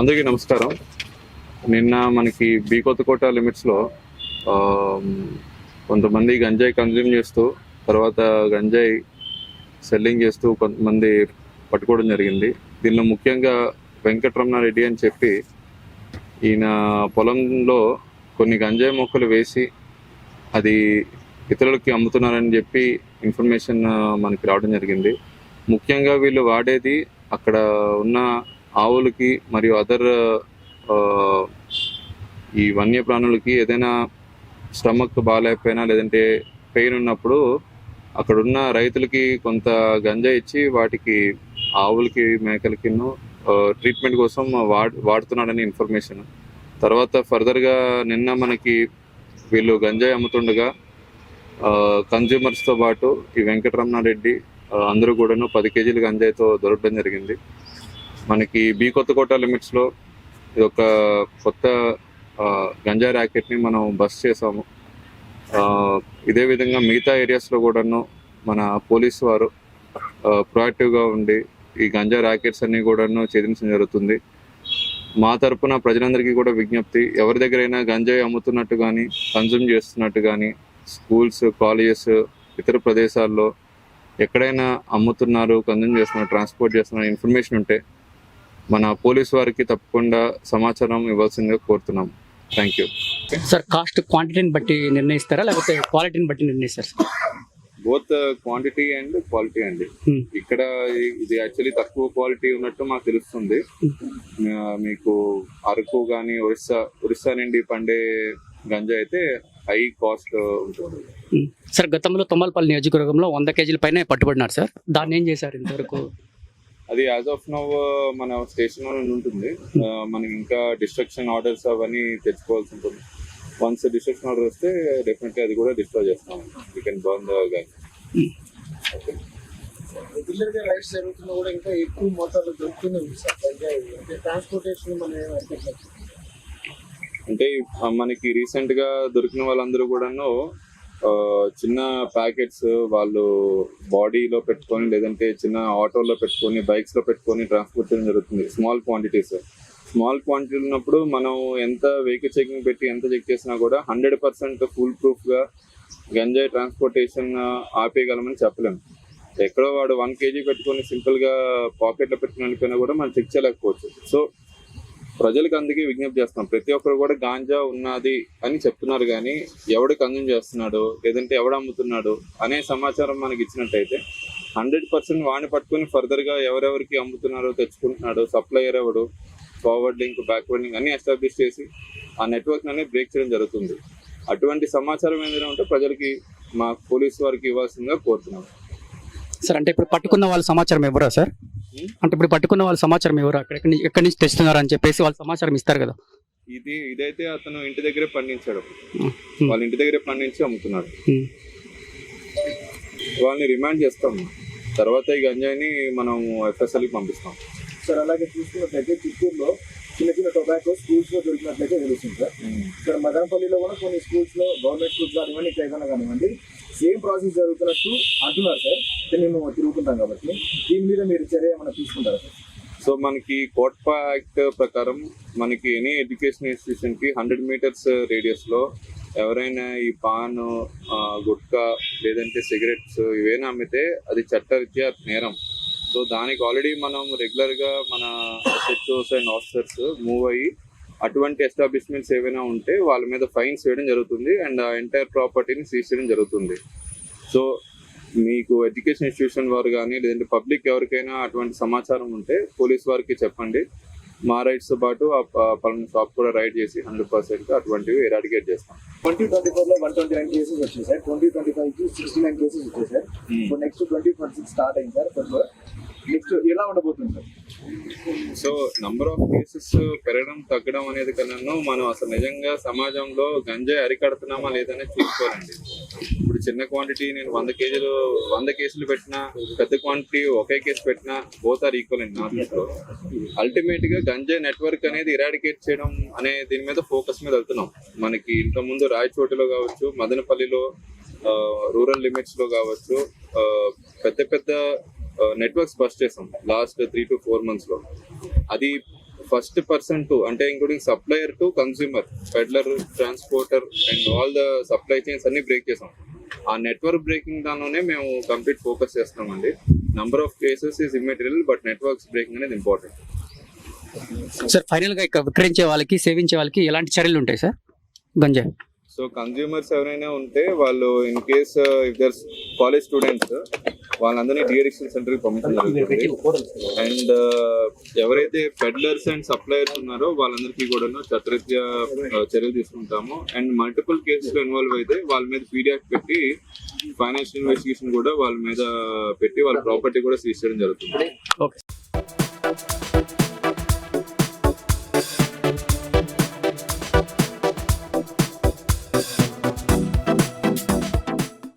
అందరికీ నమస్కారం. నిన్న మనకి బి కొత్తకోట లిమిట్స్లో కొంతమంది గంజాయి కన్జ్యూమ్ చేస్తూ తర్వాత గంజాయి సెల్లింగ్ చేస్తూ కొంతమంది పట్టుకోవడం జరిగింది. దీనిలో ముఖ్యంగా వెంకటరమణారెడ్డి అని చెప్పి ఈయన పొలంలో కొన్ని గంజాయి మొక్కలు వేసి అది ఇతరులకి అమ్ముతున్నారని చెప్పి ఇన్ఫర్మేషన్ మనకి రావడం జరిగింది. ముఖ్యంగా వీళ్ళు వాడేది అక్కడ ఉన్న ఆవులకి మరియు అదర్ ఈ వన్యప్రాణులకి ఏదైనా స్టమక్ బాగాలేకపోయినా లేదంటే పెయిన్ ఉన్నప్పుడు అక్కడున్న రైతులకి కొంత గంజా ఇచ్చి వాటికి ఆవులకి మేకలకి ట్రీట్మెంట్ కోసం వాడుతున్నాడని ఇన్ఫర్మేషన్. తర్వాత ఫర్దర్గా నిన్న మనకి వీళ్ళు గంజాయి అమ్ముతుండగా కన్జ్యూమర్స్తో పాటు ఈ వెంకటరమణారెడ్డి అందరూ కూడాను 10 కేజీల గంజాయితో దొరకడం జరిగింది. మనకి బి కొత్తకోట లిమిట్స్లో ఇది ఒక కొత్త గంజాయి ర్యాకెట్ని మనం బస్ చేసాము. ఇదే విధంగా మిగతా ఏరియాస్లో కూడాను మన పోలీసు వారు ప్రొయాక్టివ్గా ఉండి ఈ గంజాయి ర్యాకెట్స్ అన్నీ కూడాను ఛేదించడం జరుగుతుంది. మా తరపున ప్రజలందరికీ కూడా విజ్ఞప్తి, ఎవరి దగ్గరైనా గంజాయి అమ్ముతున్నట్టు కానీ కన్జ్యూమ్ చేస్తున్నట్టు కానీ స్కూల్స్, కాలేజెస్, ఇతర ప్రదేశాల్లో ఎక్కడైనా అమ్ముతున్నారు, కన్జ్యూమ్ చేస్తున్నారు, ట్రాన్స్పోర్ట్ చేస్తున్నారు ఇన్ఫర్మేషన్ ఉంటే మన పోలీసు వారికి తప్పకుండా సమాచారం ఇవ్వాల్సిందిగా కోరుతున్నాం. Thank you sir. కాస్ట్ క్వాంటిటీని బట్టి నిర్ణయిస్తారా లేకపోతే క్వాలిటీని బట్టి నిర్ణయిస్తారు sir? Both quantity and quality అండి. ఇక్కడ ఇది యాక్చువల్లీ తక్కువ క్వాలిటీ ఉన్నట్టు మాకు తెలుస్తుంది. మీకు అరకు కానీ ఒరిస్సా నుండి పండే గంజా అయితే హై కాస్ట్ ఉంటుంది సార్. గతంలో తొమ్మలపల్లి నియోజకవర్గంలో 100 కేజీల పైన పట్టుబడినారు సార్. దాన్ని ఏం చేశారు ఇంతవరకు? అది యాజ్ ఆఫ్ నౌ మన స్టేషన్ ఉంటుంది. మనకి ఇంకా డిస్ట్రక్షన్ ఆర్డర్స్ అవన్నీ తెచ్చుకోవాల్సి ఉంటుంది. వన్స్ డిస్ట్రక్షన్ ఆర్డర్ వస్తే డెఫినెట్లీ అది కూడా డిస్ట్రాయ్ చేస్తాం. You can burn the gun. Regular గా రైడ్స్ జరుగుతున్నా కూడా ఇంకా ఎక్కువ మోతాదులో దొరుకుతుంది సార్. ట్రాన్స్పోర్టేషన్ అంటే మనకి రీసెంట్ గా దొరికిన వాళ్ళందరూ కూడాను చిన్న ప్యాకెట్స్ వాళ్ళు బాడీలో పెట్టుకొని లేదంటే చిన్న ఆటోలో పెట్టుకొని బైక్స్ లో పెట్టుకొని ట్రాన్స్పోర్ట్ చేయడం జరుగుతుంది. స్మాల్ క్వాంటిటీ ఉన్నప్పుడు మనం ఎంత వెహికల్ చెకింగ్ పెట్టి ఎంత చెక్ చేసినా కూడా 100% ఫుల్ ప్రూఫ్ గా గంజాయి ట్రాన్స్పోర్టేషన్ ఆపేయగలమని చెప్పలేము. ఎక్కడో వాడు 1 కేజీ పెట్టుకొని సింపుల్ గా పాకెట్ లో పెట్టుకుని వెళ్ళిపోయినా కూడా మనం చెక్ చేయలేకపోవచ్చు. సో ప్రజలకు అందుకే విజ్ఞప్తి చేస్తాం, ప్రతి ఒక్కరు కూడా గాంజా ఉన్నది అని చెప్తున్నారు కానీ ఎవడు కన్జ్యూమ్ చేస్తున్నాడు లేదంటే ఎవడు అమ్ముతున్నాడు అనే సమాచారం మనకి ఇచ్చినట్టయితే 100% వాడిని పట్టుకుని ఫర్దర్గా ఎవరెవరికి అమ్ముతున్నారో తెచ్చుకుంటున్నాడు, సప్లయర్ ఎవడు, ఫార్వర్డ్ లింక్, బ్యాక్వర్డ్ లింక్ అన్ని ఎస్టాబ్లిష్ చేసి ఆ నెట్వర్క్ అనేది బ్రేక్ చేయడం జరుగుతుంది. అటువంటి సమాచారం ఏదైనా ఉంటే ప్రజలకి మా పోలీసు వారికి ఇవ్వాల్సిందిగా కోరుతున్నాం సార్. అంటే ఇప్పుడు పట్టుకున్న వాళ్ళ సమాచారం ఎవరా సార్? అంటే ఇప్పుడు పట్టుకున్న వాళ్ళ సమాచారం ఎవరు, ఎక్కడి నుంచి తెస్తున్నారు అని చెప్పేసి వాళ్ళు సమాచారం ఇస్తారు కదా. ఇదైతే అతను ఇంటి దగ్గరే పండించాడు, వాళ్ళ ఇంటి దగ్గరే పండించి అమ్ముతున్నాడు. వాళ్ళని రిమాండ్ చేస్తాం, తర్వాత ఈ గంజాయిని మనం ఎఫ్ఎస్ఎల్కి పంపిస్తాం సార్. అలాగే చూసుకున్నట్లయితే చిత్తూరులో చిన్న టొబాకో స్కూల్స్ లో దొరికినట్లయితే తెలుస్తుంది సార్. ఇక్కడ మదనపల్లిలో కూడా కొన్ని స్కూల్స్ లో గవర్నమెంట్ స్కూల్స్ కానివ్వండి, ఇక్కడ ఏదైనా కానివ్వండి సేమ్ ప్రాసెస్ జరుగుతున్నట్టు అంటున్నారు సార్. మేము తిరుగుతుంటాం కాబట్టి దీని మీద మీరు చర్య ఏమైనా తీసుకుంటారా సార్? సో మనకి కోట్పా యాక్ట్ ప్రకారం మనకి ఎనీ ఎడ్యుకేషన్ ఇన్స్టిట్యూషన్ కి 100 మీటర్స్ రేడియస్ లో ఎవరైనా ఈ పాన్, గుట్కా లేదంటే సిగరెట్స్ ఇవేనా అమ్మితే అది చట్టరీత్యా నేరం. సో దానికి ఆల్రెడీ మనం రెగ్యులర్గా మన హెచ్ఓస్ అండ్ ఆఫీసర్స్ మూవ్ అయ్యి అటువంటి ఎస్టాబ్లిష్మెంట్స్ ఏవైనా ఉంటే వాళ్ళ మీద ఫైన్స్ వేయడం జరుగుతుంది అండ్ ఆ ఎంటైర్ ప్రాపర్టీని సీజ్ చేయడం జరుగుతుంది. సో మీకు ఎడ్యుకేషన్ ఇన్స్టిట్యూషన్ వారు కానీ లేదంటే పబ్లిక్ ఎవరికైనా అటువంటి సమాచారం ఉంటే పోలీస్ వారికి చెప్పండి. మా రైట్స్తో పాటు పలానా షాప్ కూడా రైడ్ చేసి 100% అటువంటివి ఎరాడికేట్ చేస్తాం. 2024లో 129 కేసెస్ వచ్చాయి సార్. 2025కి 69 కేసెస్ వచ్చాయి సార్. ఇప్పుడు నెక్స్ట్ 2026 స్టార్ట్ అయింది సార్. నెక్స్ట్ ఎలా ఉండబోతుంది sir? So number of cases పెరగడం తగ్గడం అనేది కన్నా మనం అసలు నిజంగా సమాజంలో గంజాయి అరికడుతున్నామా లేదనే చూసుకోవాలండి. ఇప్పుడు చిన్న క్వాంటిటీ నేను 100 కేసులు పెట్టినా, పెద్ద క్వాంటిటీ ఒకే కేసు పెట్టినా బోత్ ఆర్ ఈక్వల్ అండి. నా దృష్టిలో అల్టిమేట్ గా గంజాయి నెట్వర్క్ అనేది ఇరాడికేట్ చేయడం అనే దీని మీద ఫోకస్ మీద వెళ్తున్నాం. మనకి ఇంతకుముందు రాయచోటిలో కావచ్చు, మదనపల్లిలో, రూరల్ లిమిట్స్ లో కావచ్చు పెద్ద నెట్వర్క్స్ బస్ట్ చేసాం లాస్ట్ 3 to 4 months లో. అది ఫస్ట్ పర్సన్ టు అంటే including supplier to consumer, peddler, transporter and all the supply chains అన్ని బ్రేక్ చేసాం. ఆ నెట్వర్క్ బ్రేకింగ్ దానిలోనే మేము కంప్లీట్ ఫోకస్ చేస్తామండి. Number of cases is immaterial, but networks breaking అనేది ఇంపార్టెంట్. సార్ ఫైనల్ గా ఇక్కడ విక్రయించే వాళ్ళకి, సేవించే వాళ్ళకి ఎలాంటి చర్యలు ఉంటాయి సార్ గంజాయి? సో కన్స్యూమర్స్ ఎవరైనా ఉంటే వాళ్ళు in case if their college students వాళ్ళందరినీ డిఎడిక్షన్ సెంటర్ కి పంపించడం జరుగుతుంది. అండ్ ఎవరైతే పెడ్లర్స్ అండ్ సప్లయర్స్ ఉన్నారో వాళ్ళందరికీ కూడా చట్టరీత్యా చర్యలు తీసుకుంటాము. అండ్ మల్టిపుల్ కేసెస్ లో ఇన్వాల్వ్ అయితే వాళ్ళ మీద పీడియాక్ పెట్టి ఫైనాన్షియల్ ఇన్వెస్టిగేషన్ కూడా వాళ్ళ మీద పెట్టి వాళ్ళ ప్రాపర్టీ కూడా సీజ్ చేయడం జరుగుతుంది. ఓకే.